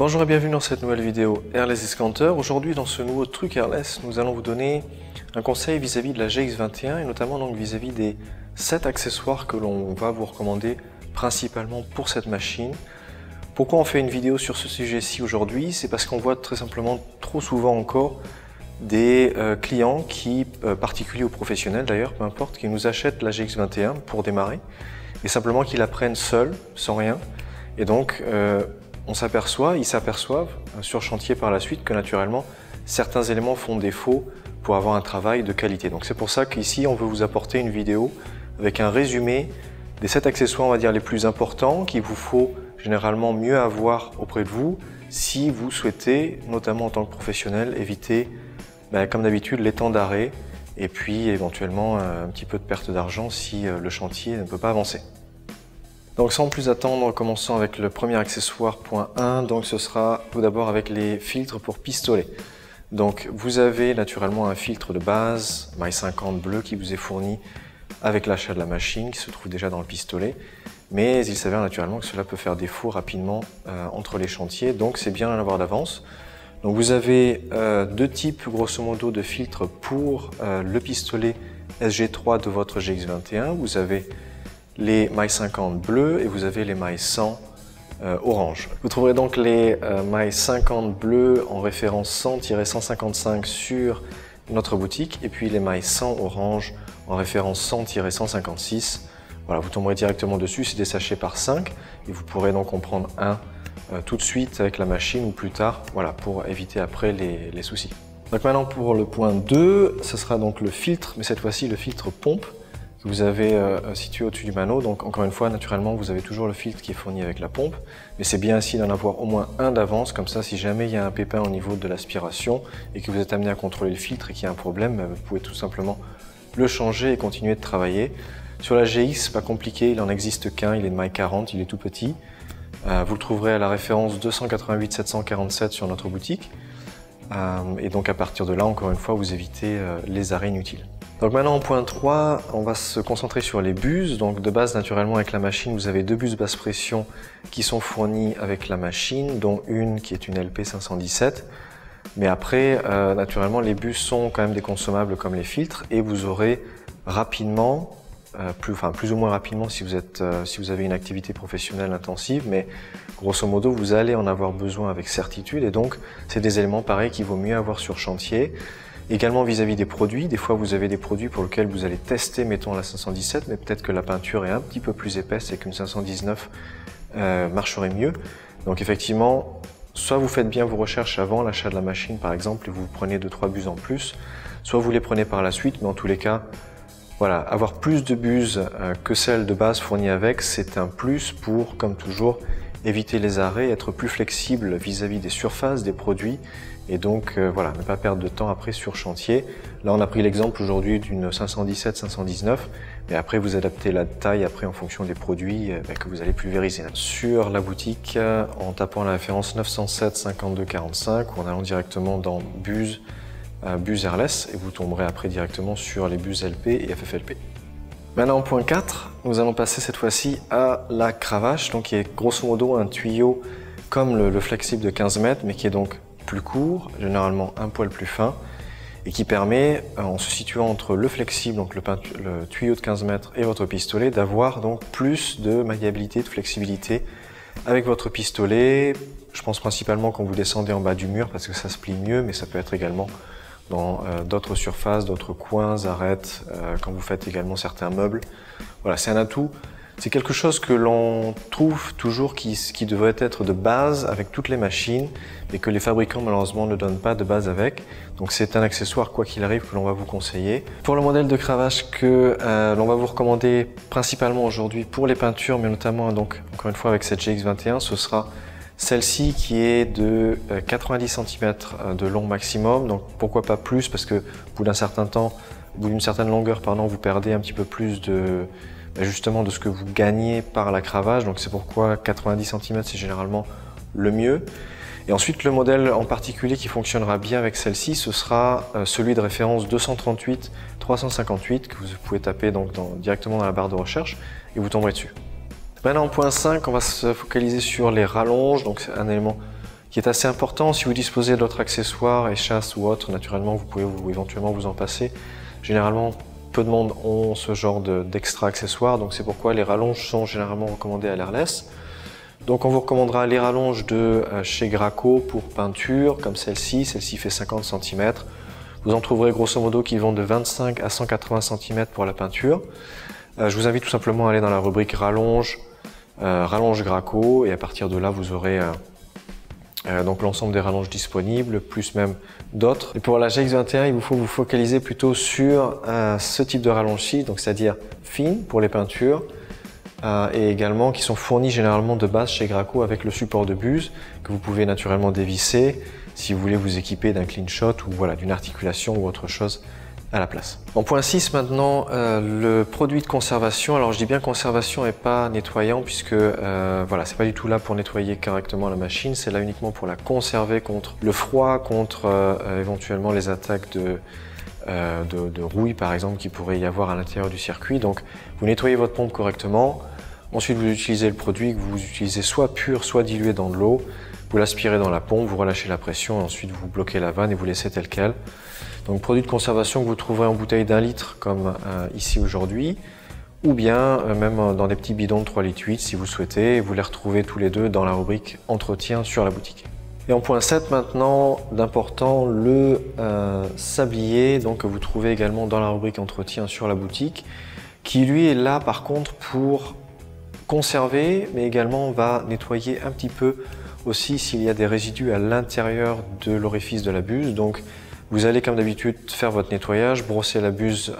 Bonjour et bienvenue dans cette nouvelle vidéo Airless Discounter. Aujourd'hui dans ce nouveau truc Airless, nous allons vous donner un conseil vis-à-vis de la GX21 et notamment donc vis-à-vis des 7 accessoires que l'on va vous recommander principalement pour cette machine. Pourquoi on fait une vidéo sur ce sujet-ci aujourd'hui? C'est parce qu'on voit très simplement trop souvent encore des clients particuliers ou professionnels d'ailleurs, peu importe, qui nous achètent la GX21 pour démarrer et simplement qu'ils la prennent seuls, sans rien. Et donc ils s'aperçoivent sur chantier par la suite que naturellement certains éléments font défaut pour avoir un travail de qualité. Donc c'est pour ça qu'ici on veut vous apporter une vidéo avec un résumé des 7 accessoires, on va dire les plus importants, qu'il vous faut généralement mieux avoir auprès de vous si vous souhaitez, notamment en tant que professionnel, éviter comme d'habitude les temps d'arrêt et puis éventuellement un petit peu de perte d'argent si le chantier ne peut pas avancer. Donc sans plus attendre, commençons avec le premier accessoire, point 1. Donc ce sera tout d'abord avec les filtres pour pistolet. Donc vous avez naturellement un filtre de base My 50 bleu qui vous est fourni avec l'achat de la machine, qui se trouve déjà dans le pistolet. Mais il s'avère naturellement que cela peut faire défaut rapidement entre les chantiers, donc c'est bien d'en avoir d'avance. Donc vous avez deux types grosso modo de filtres pour le pistolet SG3 de votre GX21. Vous avez les My 50 bleus et vous avez les My 100 orange. Vous trouverez donc les My 50 bleus en référence 100-155 sur notre boutique et puis les My 100 orange en référence 100-156. Voilà, vous tomberez directement dessus, c'est des sachets par 5 et vous pourrez donc en prendre un tout de suite avec la machine ou plus tard, voilà, pour éviter après les soucis. Donc maintenant pour le point 2, ce sera donc le filtre, mais cette fois-ci le filtre pompe que vous avez situé au-dessus du mano. Donc encore une fois, naturellement, vous avez toujours le filtre qui est fourni avec la pompe, mais c'est bien ainsi d'en avoir au moins un d'avance, comme ça si jamais il y a un pépin au niveau de l'aspiration et que vous êtes amené à contrôler le filtre et qu'il y a un problème, vous pouvez tout simplement le changer et continuer de travailler. Sur la GX, pas compliqué, il en existe qu'un, il est de My 40, il est tout petit. Vous le trouverez à la référence 288 747 sur notre boutique. Et donc à partir de là, encore une fois, vous évitez les arrêts inutiles. Donc maintenant en point 3, on va se concentrer sur les buses. Donc de base, naturellement avec la machine, vous avez deux buses basse pression qui sont fournies avec la machine, dont une qui est une LP 517. Mais après, naturellement, les buses sont quand même des consommables comme les filtres et vous aurez rapidement, plus ou moins rapidement si vous avez une activité professionnelle intensive, mais grosso modo, vous allez en avoir besoin avec certitude et donc c'est des éléments pareils qu'il vaut mieux avoir sur chantier. Également vis-à-vis des produits, des fois vous avez des produits pour lesquels vous allez tester, mettons la 517, mais peut-être que la peinture est un petit peu plus épaisse et qu'une 519 marcherait mieux. Donc effectivement, soit vous faites bien vos recherches avant l'achat de la machine par exemple et vous prenez 2-3 buses en plus, soit vous les prenez par la suite, mais en tous les cas, voilà, avoir plus de buses que celles de base fournies avec, c'est un plus pour, comme toujours, éviter les arrêts, être plus flexible vis-à-vis des surfaces, des produits et donc voilà, ne pas perdre de temps après sur chantier. Là on a pris l'exemple aujourd'hui d'une 517-519, mais après vous adaptez la taille après en fonction des produits que vous allez pulvériser. Sur la boutique, en tapant la référence 907 52 45 ou en allant directement dans bus Airless et vous tomberez après directement sur les bus LP et FFLP. Maintenant, point 4, nous allons passer cette fois-ci à la cravache, donc qui est grosso modo un tuyau comme le flexible de 15 mètres, mais qui est donc plus court, généralement un poil plus fin, et qui permet, en se situant entre le flexible, donc le tuyau de 15 mètres et votre pistolet, d'avoir donc plus de maniabilité, de flexibilité avec votre pistolet. Je pense principalement quand vous descendez en bas du mur, parce que ça se plie mieux, mais ça peut être également dans d'autres surfaces, d'autres coins, arêtes, quand vous faites également certains meubles. Voilà, c'est un atout. C'est quelque chose que l'on trouve toujours qui devrait être de base avec toutes les machines, mais que les fabricants malheureusement ne donnent pas de base avec. Donc c'est un accessoire quoi qu'il arrive que l'on va vous conseiller. Pour le modèle de cravache que l'on va vous recommander principalement aujourd'hui pour les peintures, mais notamment donc encore une fois avec cette GX21, ce sera celle-ci qui est de 90 cm de long maximum, donc pourquoi pas plus, parce que au bout d'un certain temps, au bout d'une certaine longueur, pardon, vous perdez un petit peu plus justement de ce que vous gagnez par la cravache, donc c'est pourquoi 90 cm c'est généralement le mieux. Et ensuite le modèle en particulier qui fonctionnera bien avec celle-ci, ce sera celui de référence 238 358 que vous pouvez taper donc directement dans la barre de recherche et vous tomberez dessus. Maintenant en point 5, on va se focaliser sur les rallonges, donc c'est un élément qui est assez important. Si vous disposez d'autres accessoires, échasses ou autres, naturellement, vous pouvez éventuellement vous en passer. Généralement, peu de monde ont ce genre d'extra accessoires, donc c'est pourquoi les rallonges sont généralement recommandées à l'airless. Donc on vous recommandera les rallonges de chez Graco pour peinture, comme celle-ci fait 50 cm. Vous en trouverez grosso modo qui vont de 25 à 180 cm pour la peinture. Je vous invite tout simplement à aller dans la rubrique rallonge, rallonge Graco, et à partir de là vous aurez donc l'ensemble des rallonges disponibles, plus même d'autres. Et pour la GX21, il vous faut vous focaliser plutôt sur ce type de rallonge-ci, donc c'est-à-dire fine pour les peintures, et également qui sont fournis généralement de base chez Graco avec le support de buse que vous pouvez naturellement dévisser si vous voulez vous équiper d'un clean shot ou voilà, d'une articulation ou autre chose à la place. En point 6 maintenant, le produit de conservation. Alors je dis bien conservation et pas nettoyant puisque voilà, c'est pas du tout là pour nettoyer correctement la machine, c'est là uniquement pour la conserver contre le froid, contre éventuellement les attaques de rouille par exemple qui pourrait y avoir à l'intérieur du circuit. Donc vous nettoyez votre pompe correctement, ensuite vous utilisez le produit que vous utilisez soit pur soit dilué dans de l'eau, vous l'aspirez dans la pompe, vous relâchez la pression et ensuite vous bloquez la vanne et vous laissez tel quel. Donc produit de conservation que vous trouverez en bouteille d'1 litre comme ici aujourd'hui, ou bien même dans des petits bidons de 3,8 litres si vous souhaitez, vous les retrouvez tous les deux dans la rubrique entretien sur la boutique. Et en point 7 maintenant, d'important, le sablier, donc que vous trouvez également dans la rubrique entretien sur la boutique, qui lui est là par contre pour conserver, mais également va nettoyer un petit peu aussi s'il y a des résidus à l'intérieur de l'orifice de la buse. Donc vous allez comme d'habitude faire votre nettoyage, brosser la buse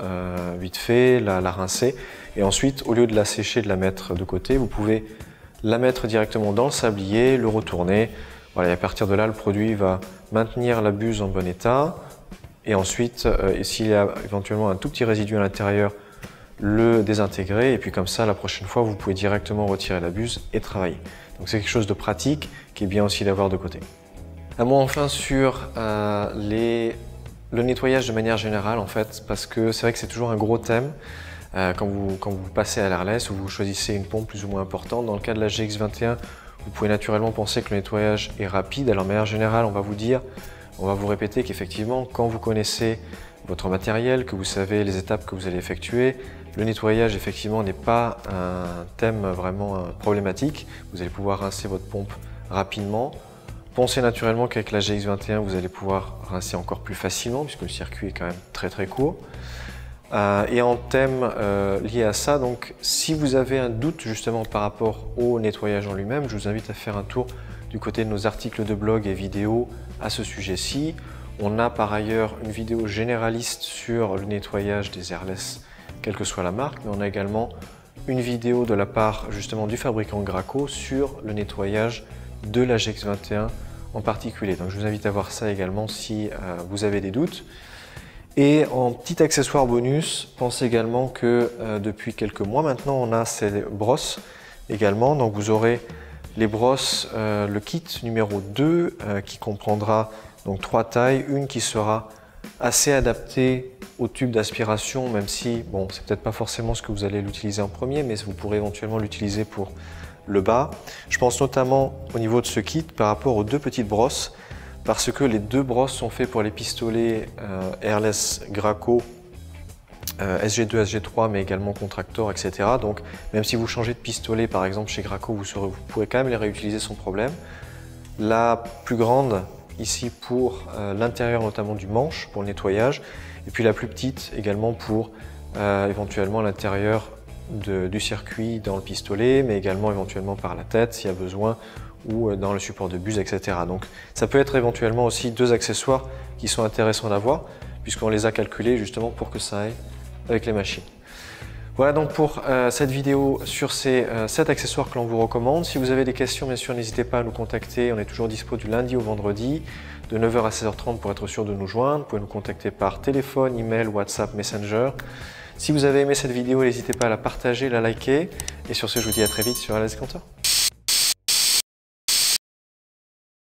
vite fait, la rincer, et ensuite au lieu de la sécher, de la mettre de côté, vous pouvez la mettre directement dans le sablier, le retourner. Voilà, et à partir de là, le produit va maintenir la buse en bon état, et ensuite, s'il y a éventuellement un tout petit résidu à l'intérieur, le désintégrer, et puis comme ça, la prochaine fois, vous pouvez directement retirer la buse et travailler. Donc c'est quelque chose de pratique qui est bien aussi d'avoir de côté. Un mot enfin sur le nettoyage de manière générale en fait, parce que c'est vrai que c'est toujours un gros thème quand vous passez à l'airless ou vous choisissez une pompe plus ou moins importante. Dans le cas de la GX21, vous pouvez naturellement penser que le nettoyage est rapide. Alors de manière générale, on va vous répéter qu'effectivement, quand vous connaissez votre matériel, que vous savez les étapes que vous allez effectuer, le nettoyage effectivement n'est pas un thème vraiment problématique. Vous allez pouvoir rincer votre pompe rapidement. Pensez naturellement qu'avec la GX21, vous allez pouvoir rincer encore plus facilement puisque le circuit est quand même très court. Et en thème lié à ça, donc si vous avez un doute justement par rapport au nettoyage en lui-même, je vous invite à faire un tour du côté de nos articles de blog et vidéos à ce sujet-ci. On a par ailleurs une vidéo généraliste sur le nettoyage des airless, quelle que soit la marque, mais on a également une vidéo de la part justement du fabricant Graco sur le nettoyage de la GX21 en particulier. Donc je vous invite à voir ça également si vous avez des doutes. Et en petit accessoire bonus, pensez également que depuis quelques mois maintenant, on a ces brosses également. Donc vous aurez les brosses, le kit numéro 2 qui comprendra donc 3 tailles, une qui sera assez adaptée au tube d'aspiration, même si bon, c'est peut-être pas forcément ce que vous allez l'utiliser en premier, mais vous pourrez éventuellement l'utiliser pour le bas. Je pense notamment au niveau de ce kit par rapport aux deux petites brosses, parce que les deux brosses sont faites pour les pistolets airless Graco SG2, SG3, mais également Contractor, etc. Donc même si vous changez de pistolet par exemple chez Graco, vous pourrez quand même les réutiliser sans problème. La plus grande ici pour l'intérieur notamment du manche pour le nettoyage, et puis la plus petite également pour éventuellement l'intérieur du circuit dans le pistolet, mais également éventuellement par la tête s'il y a besoin, ou dans le support de buse, etc. Donc ça peut être éventuellement aussi deux accessoires qui sont intéressants d'avoir, puisqu'on les a calculés justement pour que ça aille avec les machines. Voilà donc pour cette vidéo sur ces 7 accessoires que l'on vous recommande. Si vous avez des questions, bien sûr, n'hésitez pas à nous contacter. On est toujours dispo du lundi au vendredi, de 9 h à 16 h 30 pour être sûr de nous joindre. Vous pouvez nous contacter par téléphone, email, WhatsApp, Messenger. Si vous avez aimé cette vidéo, n'hésitez pas à la partager, la liker. Et sur ce, je vous dis à très vite sur Airless Escanteur.